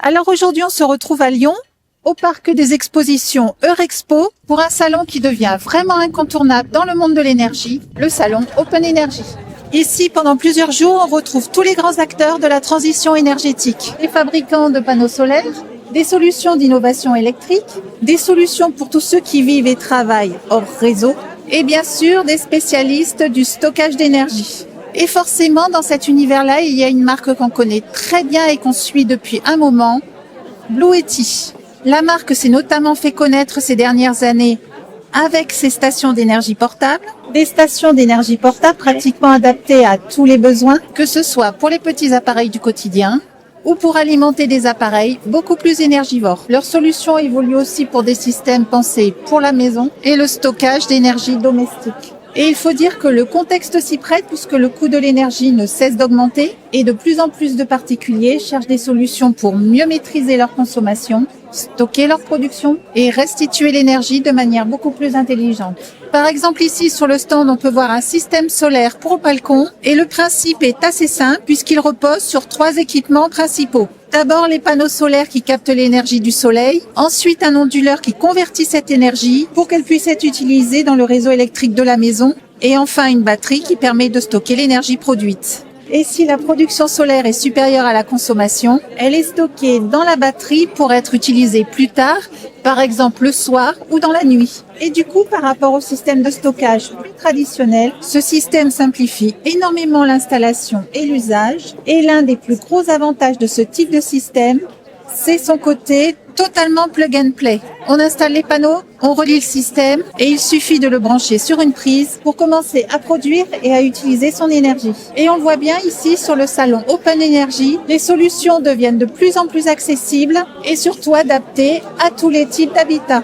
Alors aujourd'hui, on se retrouve à Lyon, au parc des expositions Eurexpo, pour un salon qui devient vraiment incontournable dans le monde de l'énergie, le salon Open Energy. Ici, pendant plusieurs jours, on retrouve tous les grands acteurs de la transition énergétique. Les fabricants de panneaux solaires, des solutions d'innovation électrique, des solutions pour tous ceux qui vivent et travaillent hors réseau, et bien sûr des spécialistes du stockage d'énergie. Et forcément, dans cet univers-là, il y a une marque qu'on connaît très bien et qu'on suit depuis un moment, Bluetti. La marque s'est notamment fait connaître ces dernières années avec ses stations d'énergie portable, des stations d'énergie portable pratiquement adaptées à tous les besoins, que ce soit pour les petits appareils du quotidien ou pour alimenter des appareils beaucoup plus énergivores. Leur solution évolue aussi pour des systèmes pensés pour la maison et le stockage d'énergie domestique. Et il faut dire que le contexte s'y prête puisque le coût de l'énergie ne cesse d'augmenter et de plus en plus de particuliers cherchent des solutions pour mieux maîtriser leur consommation, stocker leur production et restituer l'énergie de manière beaucoup plus intelligente. Par exemple, ici sur le stand, on peut voir un système solaire pour balcon et le principe est assez simple puisqu'il repose sur 3 équipements principaux. D'abord, les panneaux solaires qui captent l'énergie du soleil. Ensuite, un onduleur qui convertit cette énergie pour qu'elle puisse être utilisée dans le réseau électrique de la maison. Et enfin, une batterie qui permet de stocker l'énergie produite. Et si la production solaire est supérieure à la consommation, elle est stockée dans la batterie pour être utilisée plus tard, par exemple le soir ou dans la nuit. Et du coup, par rapport au système de stockage plus traditionnel, ce système simplifie énormément l'installation et l'usage. Et l'un des plus gros avantages de ce type de système, c'est son côté totalement plug and play. On installe les panneaux, on relie le système et il suffit de le brancher sur une prise pour commencer à produire et à utiliser son énergie. Et on le voit bien ici sur le salon Open Energy, les solutions deviennent de plus en plus accessibles et surtout adaptées à tous les types d'habitats.